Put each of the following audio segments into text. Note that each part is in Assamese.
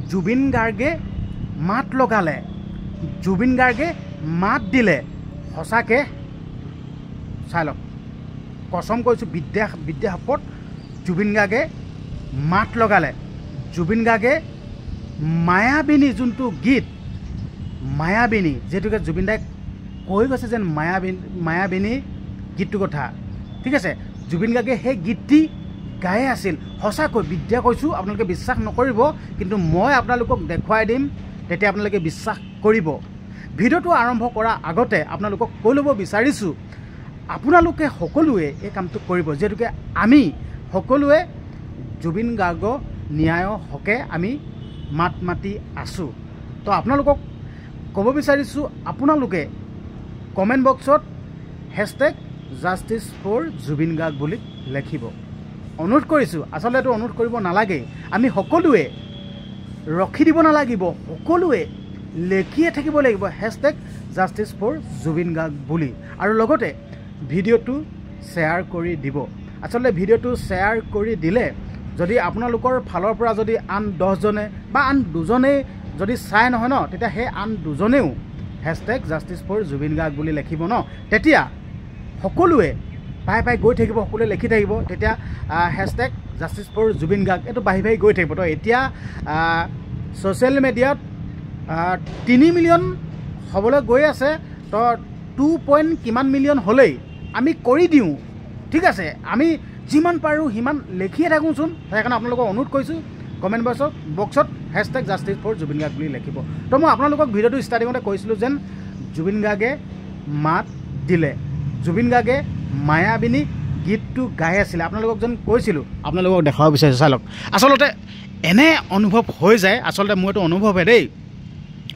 জুবিন গাৰ্গে মাত লগালে, জুবিন গাৰ্গে মাত দিলে। সঁচাকৈ চাই লওক, কচম কৈছোঁ, বিদ্যা শপত জুবিন গাৰ্গে মাত লগালে। জুবিন গাৰ্গে মায়াবিনী যোনটো গীত, মায়াবিনী যিহেতুকে জুবিন দাই কৈ গৈছে যেন মায়াবিনী গীতটোৰ কথা, ঠিক আছে। জুবিন গাৰ্গে সেই গীতটি গাই আছিল। সঁচাকৈ বিদ্যা কৈছোঁ, আপোনালোকে বিশ্বাস নকৰিব, কিন্তু মই আপোনালোকক দেখুৱাই দিম, তেতিয়া আপোনালোকে বিশ্বাস কৰিব। ভিডিঅ'টো আৰম্ভ কৰাৰ আগতে আপোনালোকক কৈ ল'ব বিচাৰিছোঁ, আপোনালোকে সকলোৱে এই কামটো কৰিব, যিহেতুকে আমি সকলোৱে জুবিন গাৰ্গৰ ন্যায়ৰ হকে আমি মাত মাতি আছোঁ। তো আপোনালোকক ক'ব বিচাৰিছোঁ, আপোনালোকে কমেণ্ট বক্সত #JusticeForJubin Garg বুলি লিখিব। অনুৰোধ কৰিছোঁ, আচলতে এইটো অনুৰোধ কৰিব নালাগে, আমি সকলোৱে ৰখি দিব নালাগিব, সকলোৱে লিখিয়ে থাকিব লাগিব #JusticeForJubin Garg বুলি, আৰু লগতে ভিডিঅ'টো শ্বেয়াৰ কৰি দিব। আচলতে ভিডিঅ'টো শ্বেয়াৰ কৰি দিলে যদি আপোনালোকৰ ফালৰ পৰা যদি আন 10জনে বা আন 2জনেই যদি চাই নহয় ন, তেতিয়া সেই আন 2জনেও #JusticeForJubin Garg বুলি লিখিব ন, তেতিয়া সকলোৱে পাই গৈ থাকিব, সকলোৱে লিখি থাকিব, তেতিয়া #JusticeForJubin Garg এইটো বাঢ়ি গৈ থাকিব। তো এতিয়া ছ'চিয়েল মিডিয়াত 3 মিলিয়ন হ'বলৈ গৈ আছে। তো 2 কিমান মিলিয়ন হ'লেই আমি কৰি দিওঁ, ঠিক আছে। আমি যিমান পাৰোঁ সিমান লিখিয়ে থাকোঁচোন। সেইকাৰণে আপোনালোকক অনুৰোধ কৰিছোঁ, কমেণ্ট বক্সত #JusticeForJubin Garg বুলি লিখিব। তো মই আপোনালোকক ভিডিঅ'টো ষ্টাৰ্টিঙতে কৈছিলোঁ যেন জুবিন গাৰ্গে মাত দিলে, জুবিন গাৰ্গে মায়াবিনী গীতটো গাই আছিলে। আপোনালোকক যেন কৈছিলোঁ, আপোনালোকক দেখাব বিচাৰিছোঁ, চাই লওক। আচলতে এনে অনুভৱ হৈ যায়, আচলতে মোৰ এইটো অনুভৱে দেই,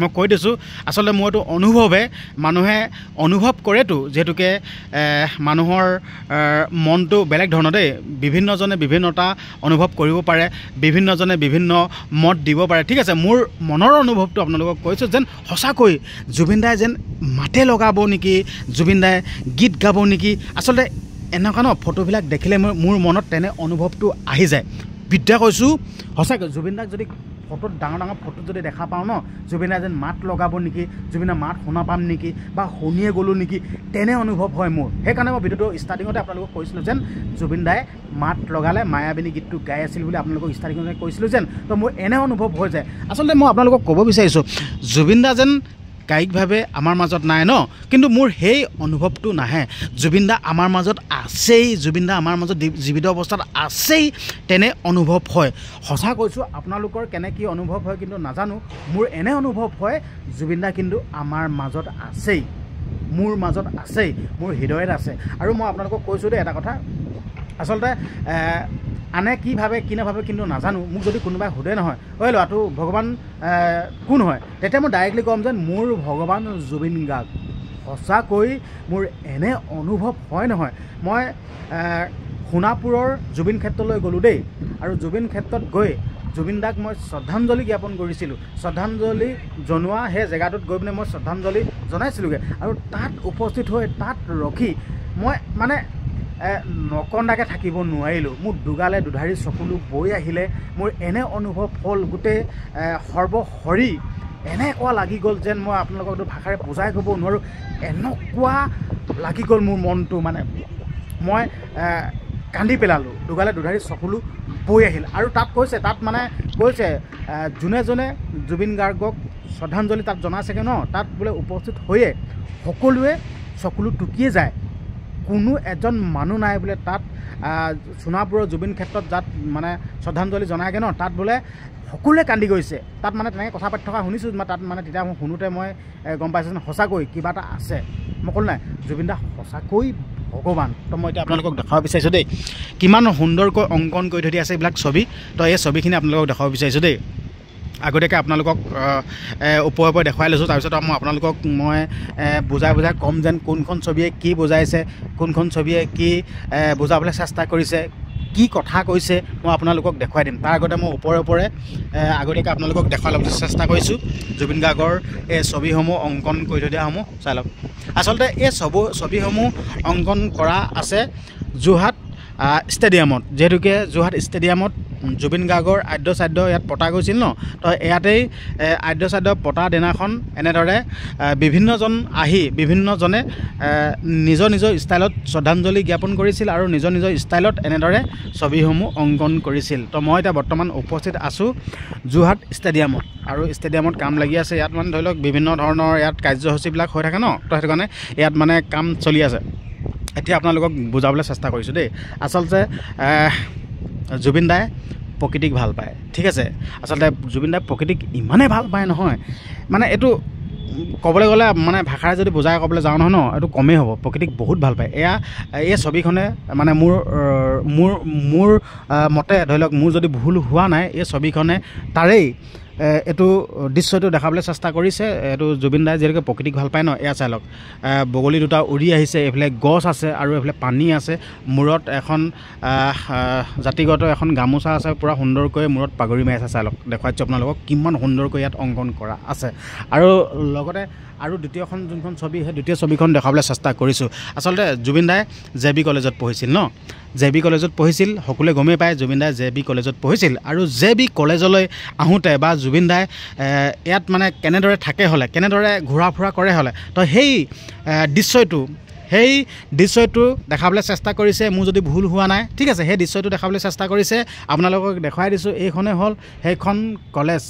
মই কৈ দিছোঁ, আচলতে মোৰ এইটো অনুভৱে, মানুহে অনুভৱ কৰেতো, যিহেতুকে মানুহৰ মনটো বেলেগ ধৰণৰ দেই, বিভিন্নজনে বিভিন্নতা অনুভৱ কৰিব পাৰে, বিভিন্নজনে বিভিন্ন মত দিব পাৰে, ঠিক আছে। মোৰ মনৰ অনুভৱটো আপোনালোকক কৈছোঁ যেন সঁচাকৈ জুবিন দাই যেন মাতে লগাব নেকি, জুবিন দাই গীত গাব নেকি। আচলতে এনেকুৱা ন ফটোবিলাক দেখিলে মোৰ মনত তেনে অনুভৱটো আহি যায়। বিদ্যা কৈছোঁ, সঁচাকৈ জুবিন দাক যদি ফটোত ডাঙৰ ফটোত যদি দেখা পাওঁ ন, জুবিন দাই যেন মাত লগাব নেকি, জুবিন দাৰ মাত শুনা পাম নেকি, বা শুনিয়ে গ'লোঁ নেকি, তেনে অনুভৱ হয় মোৰ। সেইকাৰণে মই ভিডিঅ'টো ষ্টাৰ্টিঙতে আপোনালোকক কৈছিলোঁ যেন জুবিন দাই মাত লগালে, মায়াবিনী গীতটো গাই আছিল বুলি আপোনালোকক ষ্টাৰ্টিঙতে কৈছিলোঁ যেন। তো মোৰ এনে অনুভৱ হৈ যায়। আচলতে মই আপোনালোকক ক'ব বিচাৰিছোঁ, জুবিন দা যেন কায়িকভাৱে আমাৰ মাজত নাই ন, কিন্তু মোৰ সেই অনুভৱটো নাহে। জুবিন দা আমাৰ মাজত আছেই, জুবিন দা আমাৰ মাজত জীৱিত অৱস্থাত আছেই, তেনে অনুভৱ হয়। সঁচা কৈছোঁ, আপোনালোকৰ কেনে কি অনুভৱ হয় কিন্তু নাজানো, মোৰ এনে অনুভৱ হয় জুবিন দা কিন্তু আমাৰ মাজত আছেই, মোৰ মাজত আছেই, মোৰ হৃদয়ত আছে। আৰু মই আপোনালোকক কৈছোঁ দেই এটা কথা, আচলতে আনে কি ভাবে কি নাভাবে কিন্তু নাজানো। মোক যদি কোনোবাই সোধে নহয়, ঐ ল'ৰাটো ভগৱান কোন হয়, তেতিয়া মই ডাইৰেক্টলি ক'ম যেন মোৰ ভগৱান জুবিন গাৰ্গ। সঁচাকৈ মোৰ এনে অনুভৱ হয় নহয়। মই সোণাপুৰৰ জুবিন ক্ষেত্ৰলৈ গ'লোঁ দেই, আৰু জুবিন ক্ষেত্ৰত গৈ জুবিন দাক মই শ্ৰদ্ধাঞ্জলি জ্ঞাপন কৰিছিলোঁ। শ্ৰদ্ধাঞ্জলি জনোৱা সেই জেগাটোত গৈ পিনে মই শ্ৰদ্ধাঞ্জলি জনাইছিলোঁগৈ, আৰু তাত উপস্থিত হৈ তাত ৰখি মই মানে নকন্দাকৈ থাকিব নোৱাৰিলোঁ। মোৰ দুগালে দুধাৰি চকুলো বৈ আহিলে। মোৰ এনে অনুভৱ হ'ল, গোটেই সৰ্বশৰীৰ এনেকুৱা লাগি গ'ল যেন মই আপোনালোকক ভাষাৰে বুজাই ক'ব নোৱাৰোঁ, এনেকুৱা লাগি গ'ল মোৰ মনটো। মানে মই কান্দি পেলালোঁ, দুগালে দুধাৰি চকুলো বৈ আহিল। আৰু তাত কৈছে যোনে যোনে জুবিন গাৰ্গক শ্ৰদ্ধাঞ্জলি তাত জনাইছেগৈ ন, তাত বোলে উপস্থিত হৈয়ে সকলোৱে চকুলো টুকিয়ে যায়। কোনো এজন মানুহ নাই বোলে তাত সোণাপুৰৰ জুবিন ক্ষেত্ৰত যাত মানে শ্ৰদ্ধাঞ্জলি জনায়গৈ ন, তাত বোলে সকলোৱে কান্দি গৈছে। তাত মানে তেনেকৈ কথা পাতি থকা শুনিছোঁ, তাত মানে তেতিয়া মই শুনোতে মই গম পাইছোঁ যে সঁচাকৈ কিবা এটা আছে। মই ক'লোঁ নাই, জুবিন দা সঁচাকৈ ভগৱান। তো মই এতিয়া আপোনালোকক দেখাব বিচাৰিছোঁ দেই, কিমান সুন্দৰকৈ অংকন কৰি থৈ দিয়া আছে এইবিলাক ছবি। তো এই ছবিখিনি আপোনালোকক দেখাব বিচাৰিছোঁ দেই। আগতীয়াকৈ আপোনালোকক ওপৰে দেখুৱাই লৈছোঁ, তাৰপিছত মই আপোনালোকক বুজাই ক'ম যেন কোনখন ছবিয়ে কি বুজাইছে, কোনখন ছবিয়ে কি বুজাবলৈ চেষ্টা কৰিছে, কি কথা কৈছে, মই আপোনালোকক দেখুৱাই দিম। তাৰ আগতে মই ওপৰে আগতীয়াকৈ আপোনালোকক দেখুৱাই ল'বলৈ চেষ্টা কৰিছোঁ জুবিন গাৰ্গৰ এই ছবিসমূহ অংকন কৰি থৈ দিয়াসমূহ চাই লওক। আচলতে এই ছবিসমূহ অংকন কৰা আছে যোৰহাট ষ্টেডিয়ামত, যিহেতুকে যোৰহাট ষ্টেডিয়ামত জুবিন গাৰ্গৰ আদ্য চাদ্য ইয়াত পতা গৈছিল ন তো ইয়াতেই আদ্য চাদ্য পতা দিনাখন এনেদৰে বিভিন্নজন আহি বিভিন্নজনে নিজৰ নিজৰ ষ্টাইলত শ্ৰদ্ধাঞ্জলি জ্ঞাপন কৰিছিল আৰু নিজৰ নিজৰ ষ্টাইলত এনেদৰে ছবিসমূহ অংকন কৰিছিল তো মই এতিয়া বৰ্তমান উপস্থিত আছোঁ যোৰহাট ষ্টেডিয়ামত আৰু ষ্টেডিয়ামত কাম লাগি আছে ইয়াত মানে ধৰি লওক বিভিন্ন ধৰণৰ ইয়াত কাৰ্যসূচীবিলাক হৈ থাকে ন তো সেইটো কাৰণে ইয়াত মানে কাম চলি আছে এতিয়া আপোনালোকক বুজাবলৈ চেষ্টা কৰিছোঁ দেই আচলতে জুবিন দাই প্ৰকৃতিক ভাল পায় ঠিক আছে আচলতে জুবিন দাই প্ৰকৃতিক ইমানেই ভাল পায় নহয় মানে এইটো ক'বলৈ গ'লে মানে ভাষাৰে যদি বুজাই ক'বলৈ যাওঁ নহয় ন এইটো কমেই হ'ব প্ৰকৃতিক বহুত ভাল পায় এই ছবিখনে মানে মোৰ মতে ধৰি লওক মোৰ যদি ভুল হোৱা নাই এই ছবিখনে তাৰেই এইটো দৃশ্যটো দেখাবলৈ চেষ্টা কৰিছে এইটো জুবিন দাই যিহেতুকে প্ৰকৃতিক ভাল পায় ন এয়া চাই লওক বগলী দুটা উৰি আহিছে এইফালে গছ আছে আৰু এইফালে পানী আছে মূৰত এখন জাতিগত এখন গামোচা আছে পূৰা সুন্দৰকৈ মূৰত পাগুৰি মাৰি আছে চাই লওক দেখুৱাইছোঁ আপোনালোকক কিমান সুন্দৰকৈ ইয়াত অংকন কৰা আছে আৰু লগতে আৰু দ্বিতীয়খন যোনখন ছবি সেই দ্বিতীয় ছবিখন দেখাবলৈ চেষ্টা কৰিছোঁ আচলতে জুবিন দাই JB কলেজত পঢ়িছিল ন JB কলেজত পঢ়িছিল সকলোৱে গমেই পায় জুবিন দাই JB কলেজত পঢ়িছিল আৰু JB কলেজলৈ আহোঁতে বা জুবিন দাই ইয়াত মানে কেনেদৰে থাকে হ'লে কেনেদৰে ঘূৰা ফুৰা কৰে হ'লে তো সেই দৃশ্যটো দেখাবলৈ চেষ্টা কৰিছে মোৰ যদি ভুল হোৱা নাই ঠিক আছে সেই দৃশ্যটো দেখাবলৈ চেষ্টা কৰিছে আপোনালোকক দেখুৱাই দিছোঁ এইখনেই হ'ল সেইখন কলেজ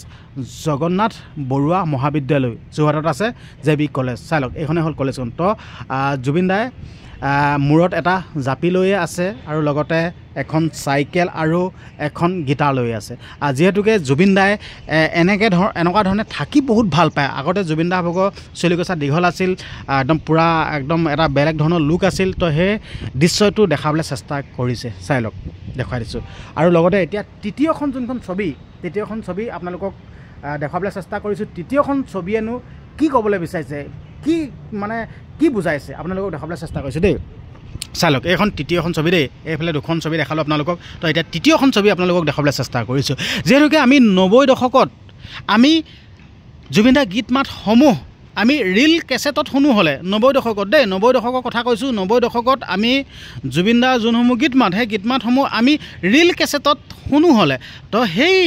জগন্নাথ বৰুৱা মহাবিদ্যালয় যোৰহাটত আছে JB কলেজ চাই লওক এইখনেই হ'ল কলেজখন তো জুবিন দাই মূৰত এটা জাপি লৈয়ে আছে আৰু লগতে এখন চাইকেল আৰু এখন গিটাৰ লৈ আছে যিহেতুকে জুবিন দাই এনেকুৱা ধৰণে থাকি বহুত ভাল পায় আগতে জুবিন দা ভাগৰ চুলিকচা দীঘল আছিল একদম পূৰা একদম এটা বেলেগ ধৰণৰ লুক আছিল তো সেই দৃশ্যটো দেখাবলৈ চেষ্টা কৰিছে চাই লওক দেখুৱাই দিছোঁ আৰু লগতে এতিয়া তৃতীয়খন যোনখন ছবি আপোনালোকক দেখাবলৈ চেষ্টা কৰিছোঁ তৃতীয়খন ছবিয়েনো কি ক'বলৈ বিচাৰিছে কি বুজাইছে আপোনালোকক দেখাবলৈ চেষ্টা কৰিছোঁ দেই চাই লওক এইখন তৃতীয়খন ছবি দেই এইফালে দুখন ছবি দেখালোঁ আপোনালোকক তো এতিয়া তৃতীয়খন ছবি আপোনালোকক দেখাবলৈ চেষ্টা কৰিছোঁ যিহেতুকে আমি 90 দশকত আমি জুবিন দাৰ গীত মাতসমূহ আমি ৰিল কেছেটত শুনো হ'লে 90 দশকত দেই 90 দশকৰ কথা কৈছোঁ 90 দশকত আমি জুবিন দাৰ যোনসমূহ গীত মাত সেই গীত মাতসমূহ আমি ৰিল কেছেটত শুনো হ'লে তো সেই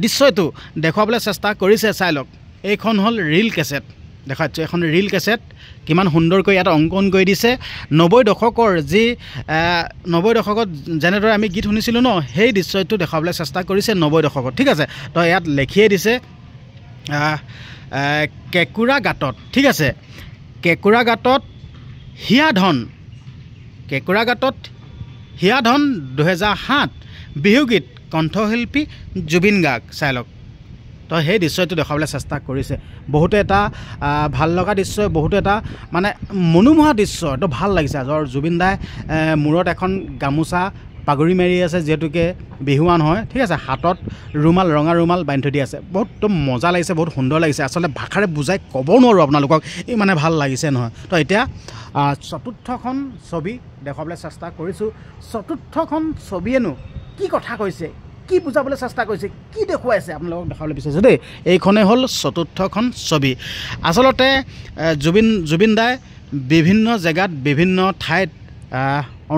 দৃশ্যটো দেখুৱাবলৈ চেষ্টা কৰিছে চাই লওক এইখন হ'ল ৰিল কেছেট দেখাইছোঁ এখন ৰিল কেছেট কিমান সুন্দৰকৈ ইয়াত অংকন কৰি দিছে 90 দশকৰ যি 90 দশকত যেনেদৰে আমি গীত শুনিছিলোঁ ন সেই দৃশ্যটো দেখাবলৈ চেষ্টা কৰিছে 90 দশকত ঠিক আছে তো ইয়াত লিখিয়ে দিছে কেঁকুৰা গাঁতত ঠিক আছে কেঁকুৰা গাঁতত হিয়া ধন 2007 বিহুগীত কণ্ঠশিল্পী জুবিন গাৰ্গ চাই লওক তো সেই দৃশ্যটো দেখাবলৈ চেষ্টা কৰিছে বহুতো এটা ভাল লগা দৃশ্য বহুতো এটা মানে মনোমোহা দৃশ্য এইটো ভাল লাগিছে য'ৰ জুবিন দাই মূৰত এখন গামোচা পাগুৰি মাৰি আছে যিহেতুকে বিহুৱান হয় ঠিক আছে হাতত ৰুমাল ৰঙা ৰুমাল বান্ধি থৈ দি আছে বহুত মজা লাগিছে বহুত সুন্দৰ লাগিছে আচলতে ভাষাৰে বুজাই ক'ব নোৱাৰোঁ আপোনালোকক এই মানে ভাল লাগিছে নহয় তো এতিয়া চতুৰ্থখন ছবি দেখাবলৈ চেষ্টা কৰিছোঁ চতুৰ্থখন ছবিয়েনো কি কথা কৈছে কি বুজাবলৈ চেষ্টা কৰিছে কি দেখুৱাইছে আপোনালোকক দেখাবলৈ বিচাৰিছোঁ দেই এইখনেই হ'ল চতুৰ্থখন ছবি আচলতে জুবিন দাই বিভিন্ন জেগাত বিভিন্ন ঠাইত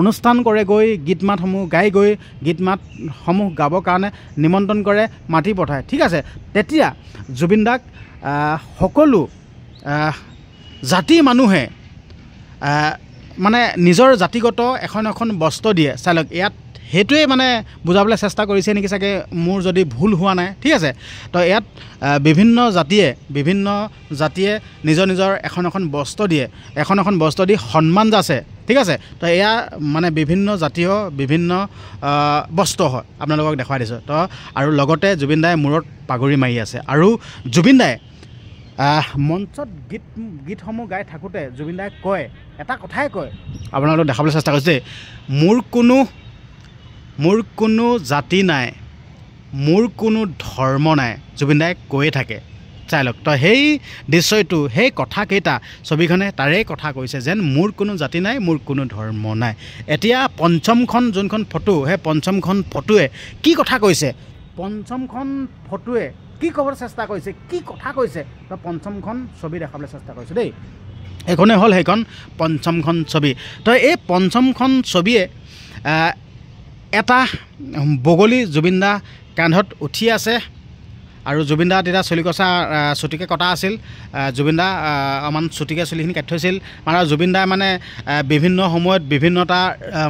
অনুষ্ঠান কৰে গৈ গীত মাতসমূহ গাই গৈ গীত মাতসমূহ গাবৰ কাৰণে নিমন্ত্ৰণ কৰে মাতি পঠায় ঠিক আছে তেতিয়া জুবিন দাক সকলো জাতিৰ মানুহে মানে নিজৰ জাতিগত এখন বস্ত্ৰ দিয়ে চাই লওক ইয়াত সেইটোৱে মানে বুজাবলৈ চেষ্টা কৰিছে নেকি চাগে মোৰ যদি ভুল হোৱা নাই ঠিক আছে তো ইয়াত বিভিন্ন জাতিয়ে নিজৰ এখন বস্ত্ৰ দিয়ে এখন বস্ত্ৰ দি সন্মান যাচে ঠিক আছে তো এয়া মানে বিভিন্ন জাতীয় বিভিন্ন বস্ত্ৰ হয় আপোনালোকক দেখুৱাই দিছোঁ তো আৰু লগতে জুবিন দাই মূৰত পাগুৰি মাৰি আছে আৰু জুবিন দাই মঞ্চত গীতসমূহ গাই থাকোঁতে জুবিন দাই কয় এটা কথাই কয় আপোনালোকক দেখাবলৈ চেষ্টা কৰিছে মোৰ কোনো জাতি নাই মোৰ কোনো ধৰ্ম নাই জুবিন দাই কৈয়ে থাকে চাই লওক তো সেই দৃশ্যটো সেই কথাকেইটা ছবিখনে তাৰে কথা কৈছে যেন মোৰ কোনো জাতি নাই মোৰ কোনো ধৰ্ম নাই এতিয়া পঞ্চমখন যোনখন ফটো সেই পঞ্চমখন ফটোৱে কি কথা কৈছে পঞ্চমখন ফটোৱে কি ক'বলৈ চেষ্টা কৰিছে কি কথা কৈছে তো পঞ্চমখন ছবি দেখাবলৈ চেষ্টা কৰিছোঁ দেই এইখনেই হ'ল সেইখন পঞ্চমখন ছবি তো এই পঞ্চমখন ছবিয়ে এটা বগলী জুবিন দা কান্ধত উঠি আছে আৰু জুবিন দা তেতিয়া চুলিকচা চুটিকৈ কটা আছিল জুবিন দা অমান চুটিকৈ চুলিখিনি কাটি থৈছিল মানে জুবিন দাই মানে বিভিন্ন সময়ত বিভিন্নতা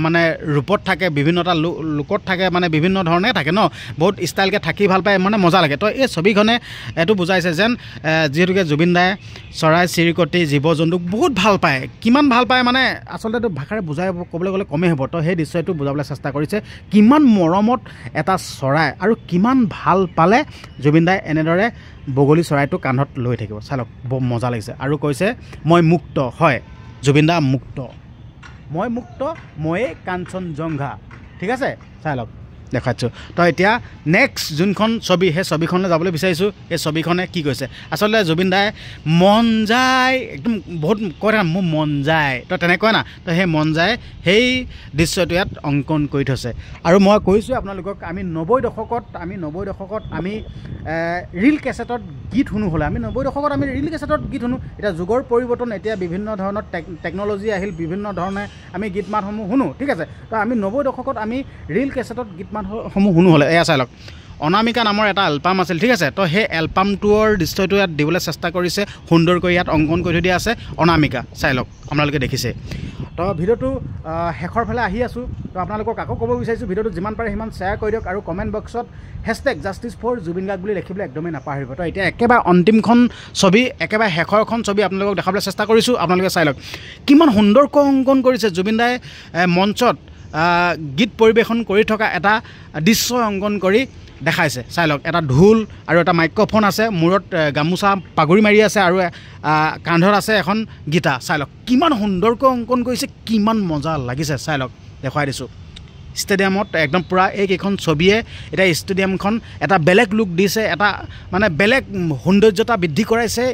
মানে ৰূপত থাকে বিভিন্নতা লোকত থাকে মানে বিভিন্ন ধৰণে থাকে ন বহুত ষ্টাইলকৈ থাকি ভাল পায় মানে মজা লাগে তো এই ছবিখনে এইটো বুজাইছে যেন যিহেতুকে জুবিন দাই চৰাই চিৰিকটি জীৱ জন্তুক বহুত ভাল পায় কিমান ভাল পায় মানে আচলতে এইটো ভাষাৰে বুজাই ক'বলৈ গ'লে কমেই হ'ব তো সেই দৃশ্যটো বুজাবলৈ চেষ্টা কৰিছে কিমান মৰমত এটা চৰাই আৰু কিমান ভাল পালে জুবিন দাই এনেদৰে বগলী চৰাইটো কান্ধত লৈ থাকিব চাই লওক বৰ মজা লাগিছে আৰু কৈছে মই মুক্ত হয় জুবিন দা মুক্ত মই মুক্ত ময়ে কাঞ্চনজংঘা ঠিক আছে চাই লওক দেখাইছোঁ তো এতিয়া নেক্সট যোনখন ছবি সেই ছবিখনলৈ যাবলৈ বিচাৰিছোঁ এই ছবিখনে কি কৈছে আচলতে জুবিন দাই মন যায় একদম বহুত কৈ থাকে মোৰ মন যায় তো তেনেকৈ না তো সেই মন যায় সেই দৃশ্যটো ইয়াত অংকন কৰি থৈছে আৰু মই কৈছোঁ আপোনালোকক আমি 90 দশকত আমি ৰিল কেছেটত গীত শুনো হ'লে আমি 90 দশকত আমি ৰিল কেছেটত গীত শুনো এতিয়া যুগৰ পৰিৱৰ্তন এতিয়া বিভিন্ন ধৰণৰ টেকন'লজি আহিল বিভিন্ন ধৰণে আমি গীত মাতসমূহ শুনো ঠিক আছে তো আমি 90 দশকত আমি ৰিল কেছেটত গীত মাতসমূহ শুনো হ'লে এয়া চাই লওক অনামিকা নামৰ এটা এলবাম আছিল ঠিক আছে তো সেই এলবামটোৰ দৃশ্যটো ইয়াত দিবলৈ চেষ্টা কৰিছে সুন্দৰকৈ ইয়াত অংকন কৰি থৈ দিয়া আছে অনামিকা চাই লওক আপোনালোকে দেখিছে তো ভিডিঅ'টো শেষৰ ফালে আহি আছোঁ তো আপোনালোকক আকৌ ক'ব বিচাৰিছোঁ ভিডিঅ'টো যিমান পাৰে সিমান শ্বেয়াৰ কৰি দিয়ক আৰু কমেণ্ট বক্সত #Justice4Jubin Garg বুলি লিখিবলৈ একদমেই নাপাহৰিব তো এতিয়া একেবাৰে অন্তিমখন ছবি একেবাৰে শেষৰখন ছবি আপোনালোকক দেখাবলৈ চেষ্টা কৰিছোঁ আপোনালোকে চাই লওক কিমান সুন্দৰকৈ অংকন কৰিছে জুবিন দাই মঞ্চত গীত পৰিৱেশন কৰি থকা এটা দৃশ্য অংকন কৰি দেখাইছে চাই লওক এটা ঢোল আৰু এটা মাইক্ৰফোন আছে মূৰত গামোচা পাগুৰি মাৰি আছে আৰু কান্ধত আছে এখন গীতা চাই লওক কিমান সুন্দৰকৈ অংকন কৰিছে কিমান মজা লাগিছে চাই লওক দেখুৱাই দিছোঁ ষ্টেডিয়ামত একদম পূৰা এইকেইখন ছবিয়ে এতিয়া ষ্টেডিয়ামখন এটা বেলেগ লুক দিছে এটা মানে বেলেগ সৌন্দৰ্যতা বৃদ্ধি কৰাইছে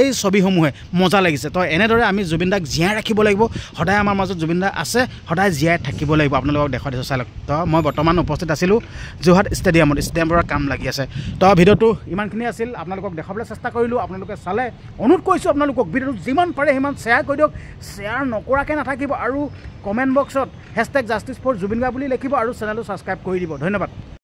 এই ছবিসমূহে মজা লাগিছে তো এনেদৰে আমি জুবিন দাক জীয়াই ৰাখিব লাগিব সদায় আমাৰ মাজত জুবিন দা আছে সদায় জীয়াই থাকিব লাগিব আপোনালোকক দেখুৱাই দিছোঁ চাই লওক তো মই বৰ্তমান উপস্থিত আছিলোঁ যোৰহাট ষ্টেডিয়ামৰ কাম লাগি আছে তো ভিডিঅ'টো ইমানখিনি আছিল আপোনালোকক দেখাবলৈ চেষ্টা কৰিলোঁ আপোনালোকে চালে অনুৰোধ কৰিছোঁ আপোনালোকক ভিডিঅ'টো যিমান পাৰে সিমান শ্বেয়াৰ কৰি দিয়ক শ্বেয়াৰ নকৰাকৈ নাথাকিব আৰু কমেণ্ট বক্সত #Justice4Jubin Garg বুলি লিখিব আৰু চেনেলটো ছাবস্ক্ৰাইব কৰি দিব ধন্যবাদ